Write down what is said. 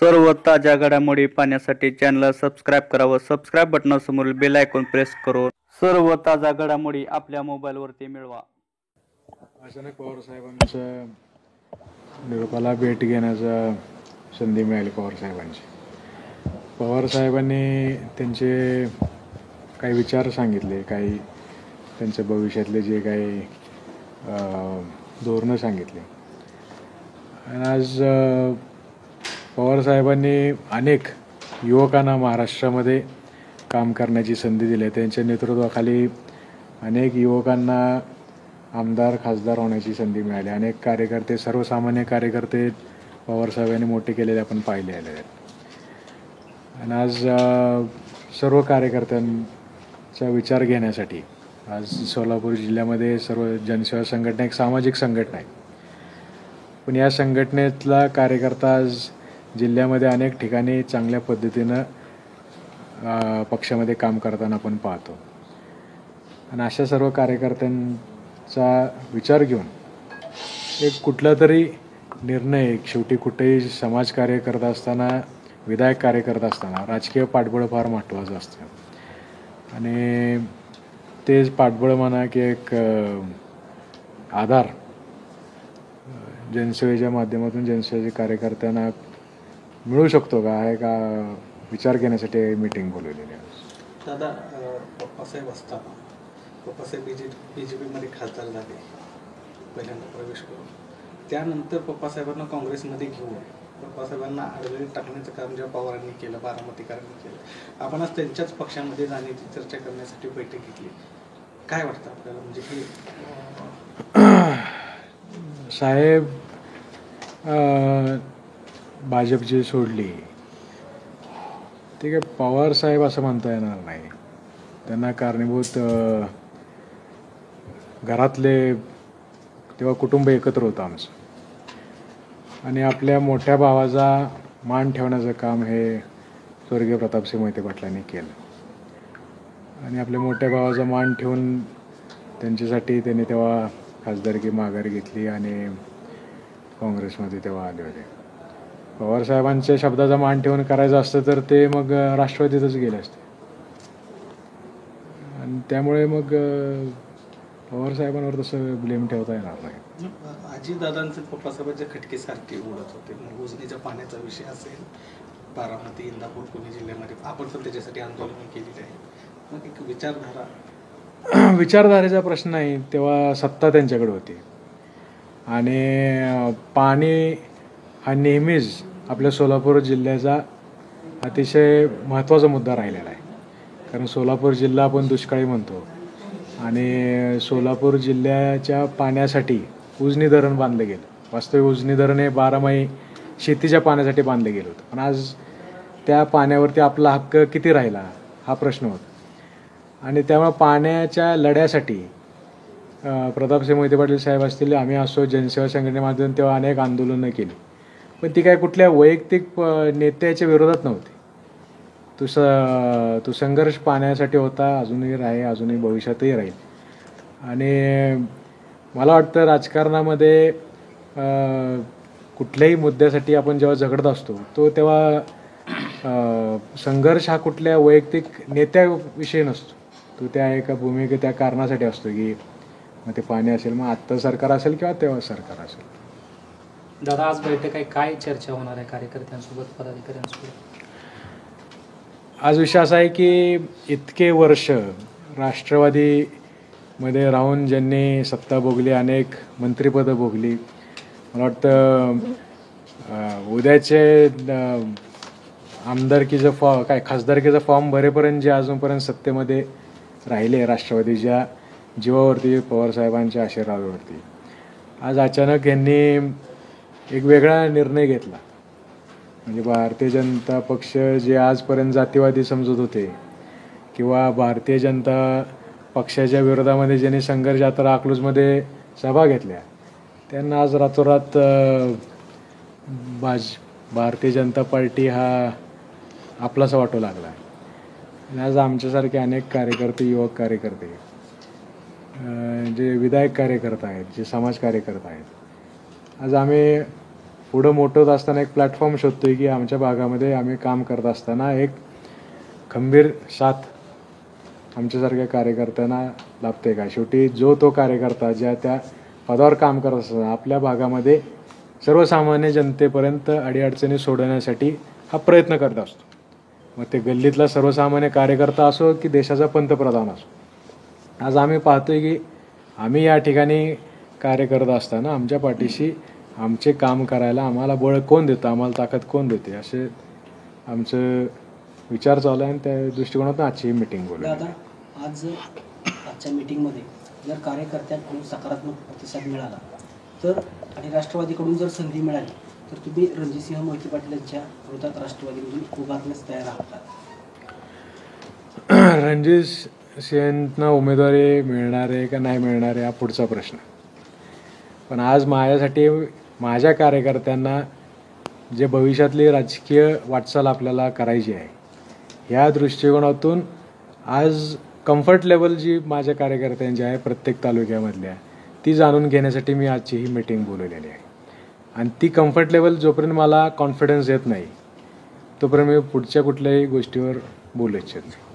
सर्व ताज्या घडामोडी पाहण्यासाठी चॅनलला सबस्क्राईब करावं. सबस्क्राईब बटनासमोरील बेल आयकॉन प्रेस करून सर्व ताज्या घडामोडी आपल्या मोबाईलवरती मिळवा. अचानक पवार साहेबांचं निरोपाला भेट घेण्याचा संधी मिळाली पवार साहेबांनी त्यांचे काही विचार सांगितले, काही त्यांच्या भविष्यातले जे काही धोरणं सांगितले. आणि आज पवार साहेबांनी अनेक युवकांना महाराष्ट्रामध्ये काम करण्याची संधी दिली आहे. त्यांच्या नेतृत्वाखाली अनेक युवकांना आमदार खासदार होण्याची संधी मिळाली. अनेक कार्यकर्ते, सर्वसामान्य कार्यकर्ते पवारसाहेबांनी मोठे केलेले आपण पाहिले आले आहेत. आणि आज सर्व कार्यकर्त्यांचा विचार घेण्यासाठी आज सोलापूर जिल्ह्यामध्ये सर्व जनसेवा संघटना एक सामाजिक संघटना आहे. पण या संघटनेतला कार्यकर्ता आज जिल्ह्यामध्ये अनेक ठिकाणी चांगल्या पद्धतीनं पक्षामध्ये काम करताना आपण पाहतो. आणि अशा सर्व कार्यकर्त्यांचा विचार घेऊन एक कुठला तरी निर्णय, शेवटी कुठेही समाजकार्य करत असताना, विधायक कार्य करत असताना राजकीय पाठबळ फार महत्त्वाचं असतं. आणि तेच पाठबळ म्हणा की एक आधार जनसेवेच्या माध्यमातून जनसेवेच्या कार्यकर्त्यांना मिळू शकतो का, आहे का विचार घेण्यासाठी मीटिंग बोलवलेली आहे. दादा, पप्पासाहेब असताना पप्पासाहेब BJPमध्ये खासदार झाले, पहिल्यांदा प्रवेश करून. त्यानंतर पप्पासाहेबांना काँग्रेसमध्ये घेऊन पप्पासाहेबांना आडवे टाकण्याचं काम जेव्हा पवारांनी केलं, बारामतीकरांनी केलं, आपण आज त्यांच्याच पक्षामध्ये जाण्याची चर्चा करण्यासाठी बैठक घेतली. काय वाटतं आपल्याला, म्हणजे की साहेब भाजपची सोडली, ठीक आहे, पवार साहेब असं म्हणता येणार नाही. त्यांना कारणीभूत घरातले तेव्हा कुटुंब एकत्र होतं आमचं. आणि आपल्या मोठ्या भावाचा मान ठेवण्याचं काम हे स्वर्गीय प्रतापसिंह मोहिते पाटलांनी केलं. आणि आपल्या मोठ्या भावाचा मान ठेवून त्यांच्यासाठी त्यांनी तेव्हा खासदारकी माघारी घेतली आणि काँग्रेसमध्ये तेव्हा आले होते. पवारसाहेबांच्या शब्दाचा मान ठेवून करायचं असतं तर ते मग राष्ट्रवादीतच गेले असते. आणि त्यामुळे मग पवारसाहेबांवर तसं ब्लेम ठेवता येणार नाही. अजितदादांचे पप्पासाहेबांच्या खटकेसारखे उडत होते. मग उजनीच्या पाण्याचा विषय असेल, बारामती, इंदापूर, पुणे जिल्ह्यामध्ये आपण पण त्याच्यासाठी आंदोलन केलेली आहे. मग एक विचारधारेचा प्रश्न नाही, तेव्हा सत्ता त्यांच्याकडे होती. आणि पाणी हा नेहमीच आपल्या सोलापूर जिल्ह्याचा अतिशय महत्त्वाचा मुद्दा राहिलेला आहे. कारण सोलापूर जिल्हा आपण दुष्काळी म्हणतो. आणि सोलापूर जिल्ह्याच्या पाण्यासाठी उजनी धरण बांधलं गेलं. वास्तविक उजनी धरण हे 12 महिने शेतीच्या पाण्यासाठी बांधलं गेलं होतं. पण आज त्या पाण्यावरती आपला हक्क किती राहिला हा प्रश्न होता. आणि त्यामुळे पाण्याच्या लढ्यासाठी प्रतापसिंह मोहिते पाटील साहेब असतील, आम्ही असो, जनसेवा संघटनेमाध्यमातून तेव्हा अनेक आंदोलनं केली. पण ती काय कुठल्या वैयक्तिक नेत्याच्या विरोधात नव्हती. तो संघर्ष पाण्यासाठी होता, अजूनही अजूनही भविष्यातही राहील. आणि मला वाटतं राजकारणामध्ये कुठल्याही मुद्द्यासाठी आपण जेव्हा झगडत असतो तो तेव्हा संघर्ष हा कुठल्या वैयक्तिक नेत्याविषयी नसतो. तो त्या एका भूमिके, त्या कारणासाठी असतो की मग ते पाणी असेल, मग आत्ता सरकार असेल किंवा तेव्हा सरकार असेल. दादा, आज बैठक आहे, काय चर्चा होणार आहे कार्यकर्त्यांसोबत, पदाधिकाऱ्यांसोबत? आज विषय असा आहे की इतके वर्ष राष्ट्रवादीमध्ये राहून ज्यांनी सत्ता भोगली, अनेक मंत्रिपदं भोगली, मला वाटतं उद्याचे आमदारकीचं खासदारकीचा फॉर्म भरेपर्यंत जे अजूनपर्यंत सत्तेमध्ये राहिले राष्ट्रवादीच्या जीवावरती, पवारसाहेबांच्या आशीर्वादावरती, आज अचानक यांनी एक वेगळा निर्णय घेतला. म्हणजे भारतीय जनता पक्ष जे आजपर्यंत जातीवादी समजत होते किंवा भारतीय जनता पक्षाच्या विरोधामध्ये ज्यांनी संघर्ष यात्रा अकलूजमध्ये सभा घेतल्या, त्यांना आज रातोरात भारतीय जनता पार्टी हा आपलासा वाटू लागला. आणि आज आमच्यासारखे अनेक कार्यकर्ते, युवक कार्यकर्ते, जे विधायक कार्यकर्ते आहेत, जे समाज कार्यकर्ते आहेत, आज आम्ही पुढं मोठं होत असताना एक प्लॅटफॉर्म शोधतोय की आमच्या भागामध्ये आम्ही काम करत असताना एक खंबीर साथ आमच्यासारख्या कार्यकर्त्यांना लाभते का. शेवटी जो तो कार्यकर्ता ज्या त्या पदावर काम करत असताना आपल्या भागामध्ये सर्वसामान्य जनतेपर्यंत अडीअडचणी सोडवण्यासाठी हा प्रयत्न करत असतो. मग ते गल्लीतला सर्वसामान्य कार्यकर्ता असो की देशाचा पंतप्रधान असो. आज आम्ही पाहतोय की आम्ही या ठिकाणी कार्य करत असताना आमच्या पाठीशी आमचे काम करायला आम्हाला बळ कोण देतं, आम्हाला ताकद कोण देते, असे आमचं विचार चालू आहे. आणि त्या दृष्टिकोनातून आजची ही मीटिंग बोलू. दादा, आजच्या मीटिंगमध्ये जर कार्यकर्त्यांकडून सकारात्मक प्रतिसाद मिळाला तर आणि राष्ट्रवादीकडून जर संधी मिळाली तर तुम्ही रणजितसिंह मोहिते पाटील यांच्या विरोधात राष्ट्रवादीमधून उभारण्यास तयार आहात का? रणजित सिंहांना उमेदवारी मिळणार आहे का नाही मिळणार आहे हा पुढचा प्रश्न. पण आज माझ्यासाठी माझ्या कार्यकर्त्यांना जे भविष्यातली राजकीय वाटचाल आपल्याला करायची आहे ह्या दृष्टिकोनातून आज कम्फर्ट लेवल जी माझ्या कार्यकर्त्यांची आहे प्रत्येक तालुक्यामधल्या ती जाणून घेण्यासाठी मी आजची ही मीटिंग बोलवलेली आहे. आणि ती कम्फर्ट लेवल जोपर्यंत मला कॉन्फिडन्स येत नाही तोपर्यंत मी पुढच्या कुठल्याही गोष्टीवर बोलू इच्छित नाही.